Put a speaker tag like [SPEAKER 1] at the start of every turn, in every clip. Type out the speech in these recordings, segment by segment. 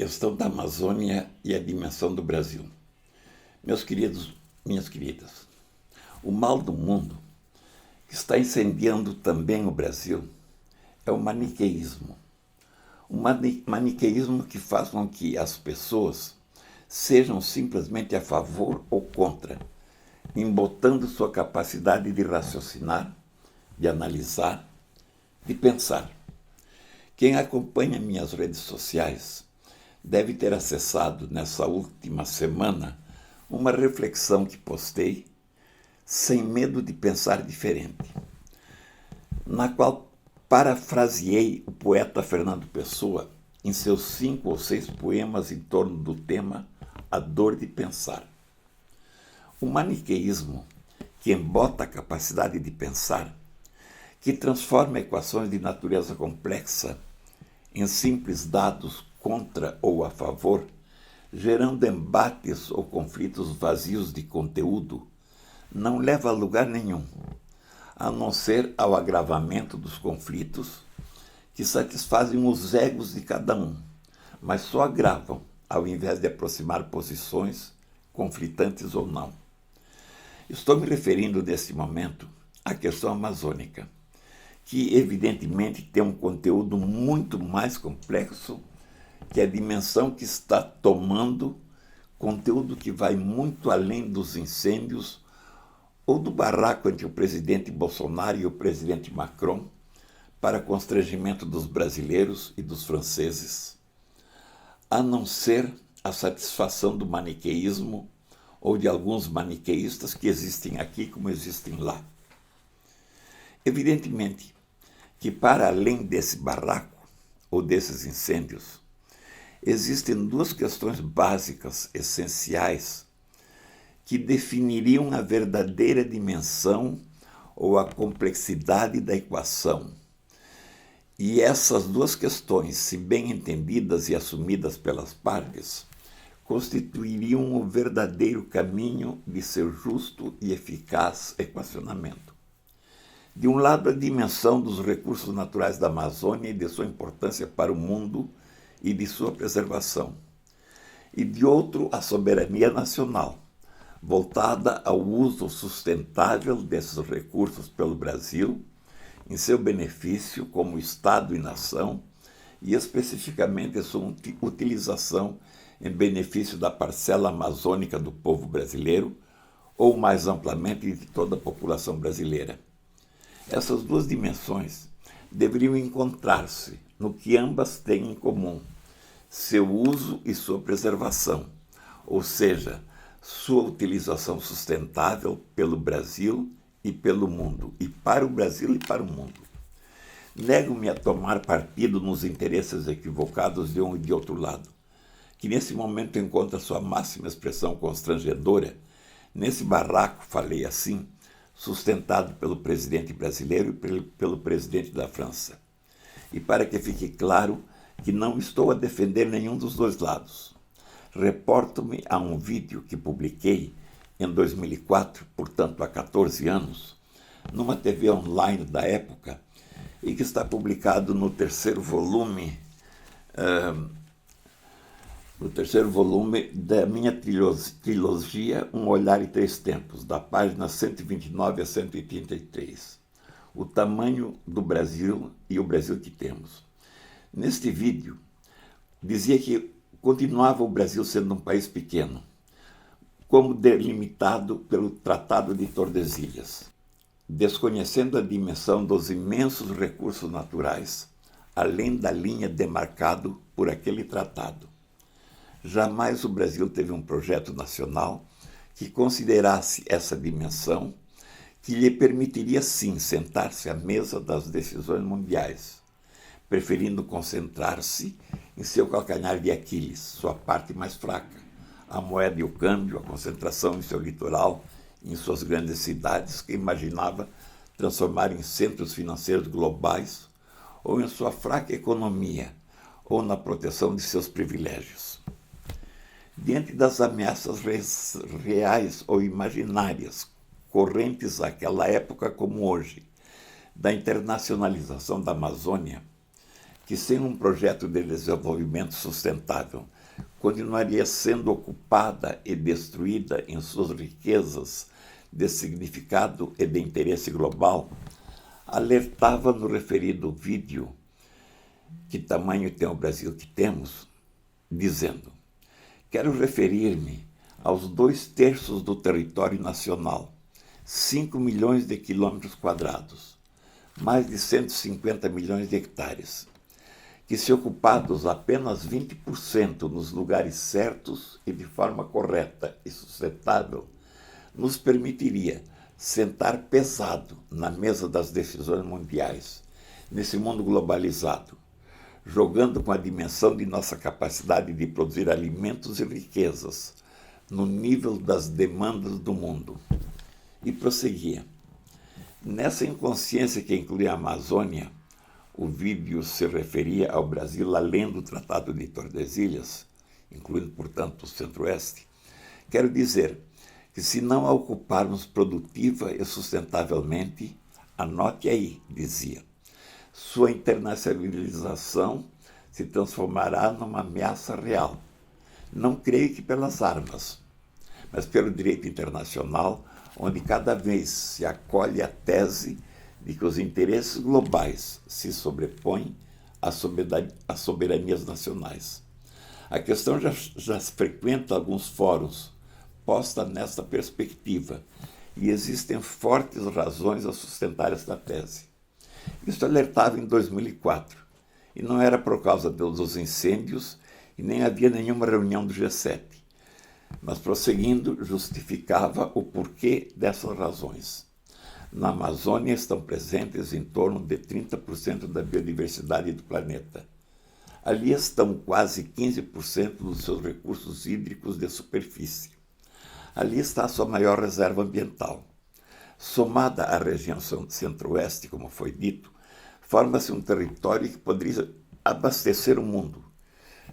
[SPEAKER 1] questão da Amazônia e a dimensão do Brasil. Meus queridos, minhas queridas, o mal do mundo que está incendiando também o Brasil é o maniqueísmo. Um maniqueísmo que faz com que as pessoas sejam simplesmente a favor ou contra, embotando sua capacidade de raciocinar, de analisar, de pensar. Quem acompanha minhas redes sociais deve ter acessado nessa última semana uma reflexão que postei, sem medo de pensar diferente, na qual parafraseei o poeta Fernando Pessoa em seus 5 ou 6 poemas em torno do tema A Dor de Pensar. O maniqueísmo, que embota a capacidade de pensar, que transforma equações de natureza complexa em simples dados contra ou a favor, gerando embates ou conflitos vazios de conteúdo, não leva a lugar nenhum, a não ser ao agravamento dos conflitos que satisfazem os egos de cada um, mas só agravam, ao invés de aproximar posições, conflitantes ou não. Estou me referindo, neste momento, à questão amazônica, que evidentemente tem um conteúdo muito mais complexo que a dimensão que está tomando, conteúdo que vai muito além dos incêndios ou do barraco entre o presidente Bolsonaro e o presidente Macron, para constrangimento dos brasileiros e dos franceses, a não ser a satisfação do maniqueísmo ou de alguns maniqueístas que existem aqui como existem lá. Evidentemente que, para além desse barraco ou desses incêndios, existem 2 questões básicas, essenciais, que definiriam a verdadeira dimensão ou a complexidade da equação. E essas 2 questões, se bem entendidas e assumidas pelas partes, constituiriam o verdadeiro caminho de seu justo e eficaz equacionamento. De um lado, a dimensão dos recursos naturais da Amazônia e de sua importância para o mundo e de sua preservação. E de outro, a soberania nacional, voltada ao uso sustentável desses recursos pelo Brasil, em seu benefício como Estado e nação, e especificamente sua utilização em benefício da parcela amazônica do povo brasileiro, ou mais amplamente de toda a população brasileira. Essas 2 dimensões deveriam encontrar-se no que ambas têm em comum: seu uso e sua preservação, ou seja, sua utilização sustentável pelo Brasil e pelo mundo, e para o Brasil e para o mundo. Nego-me a tomar partido nos interesses equivocados de um e de outro lado, que nesse momento encontra sua máxima expressão constrangedora nesse barraco, falei assim, sustentado pelo presidente brasileiro e pelo presidente da França. E para que fique claro que não estou a defender nenhum dos 2 lados, reporto-me a um vídeo que publiquei em 2004, portanto há 14 anos, numa TV online da época, e que está publicado no terceiro volume da minha trilogia Um Olhar e 3 Tempos, da página 129 a 183. O tamanho do Brasil e o Brasil que temos. Neste vídeo, dizia que continuava o Brasil sendo um país pequeno, como delimitado pelo Tratado de Tordesilhas, desconhecendo a dimensão dos imensos recursos naturais, além da linha demarcado por aquele tratado. Jamais o Brasil teve um projeto nacional que considerasse essa dimensão, que lhe permitiria sim sentar-se à mesa das decisões mundiais, preferindo concentrar-se em seu calcanhar de Aquiles, sua parte mais fraca, a moeda e o câmbio, a concentração em seu litoral, em suas grandes cidades, que imaginava transformar em centros financeiros globais, ou em sua fraca economia, ou na proteção de seus privilégios. Diante das ameaças reais ou imaginárias, correntes àquela época como hoje, da internacionalização da Amazônia, que sem um projeto de desenvolvimento sustentável continuaria sendo ocupada e destruída em suas riquezas de significado e de interesse global, alertava no referido vídeo que tamanho tem o Brasil que temos, dizendo: quero referir-me aos 2/3 do território nacional, 5 milhões de quilômetros quadrados, mais de 150 milhões de hectares, que, se ocupados apenas 20% nos lugares certos e de forma correta e sustentável, nos permitiria sentar pesado na mesa das decisões mundiais, nesse mundo globalizado, jogando com a dimensão de nossa capacidade de produzir alimentos e riquezas no nível das demandas do mundo. E prosseguia: nessa inconsciência que inclui a Amazônia, o vídeo se referia ao Brasil além do Tratado de Tordesilhas, incluindo, portanto, o Centro-Oeste. Quero dizer que, se não a ocuparmos produtiva e sustentavelmente, anote aí, dizia, sua internacionalização se transformará numa ameaça real. Não creio que pelas armas, mas pelo direito internacional, onde cada vez se acolhe a tese de que os interesses globais se sobrepõem às soberanias nacionais. A questão já frequenta alguns fóruns posta nesta perspectiva, e existem fortes razões a sustentar esta tese. Isso alertava em 2004, e não era por causa dos incêndios e nem havia nenhuma reunião do G7, mas, prosseguindo, justificava o porquê dessas razões. Na Amazônia estão presentes em torno de 30% da biodiversidade do planeta. Ali estão quase 15% dos seus recursos hídricos de superfície. Ali está a sua maior reserva ambiental. Somada à região centro-oeste, como foi dito, forma-se um território que poderia abastecer o mundo,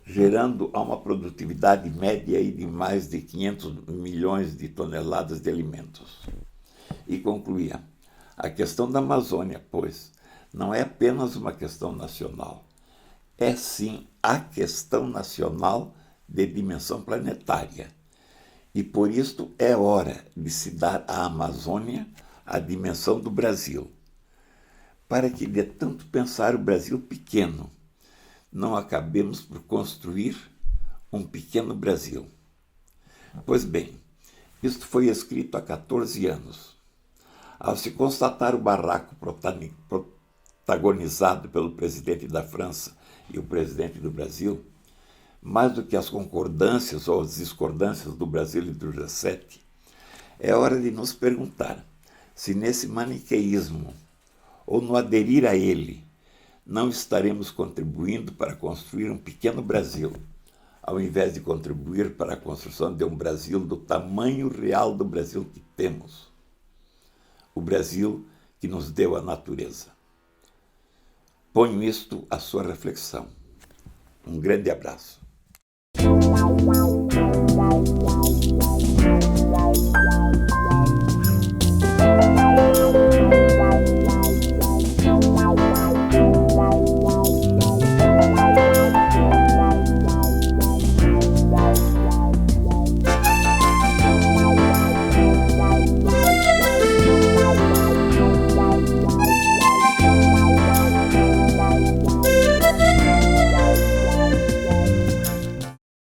[SPEAKER 1] gerando a uma produtividade média de mais de 500 milhões de toneladas de alimentos. E concluía: a questão da Amazônia, pois, não é apenas uma questão nacional, é sim a questão nacional de dimensão planetária. E por isto é hora de se dar à Amazônia a dimensão do Brasil, para que, de tanto pensar o Brasil pequeno, não acabemos por construir um pequeno Brasil. Pois bem, isto foi escrito há 14 anos. Ao se constatar o barraco protagonizado pelo presidente da França e o presidente do Brasil, mais do que as concordâncias ou as discordâncias do Brasil e do G7, é hora de nos perguntar se nesse maniqueísmo, ou no aderir a ele, não estaremos contribuindo para construir um pequeno Brasil, ao invés de contribuir para a construção de um Brasil do tamanho real do Brasil que temos, o Brasil que nos deu a natureza. Ponho isto à sua reflexão. Um grande abraço.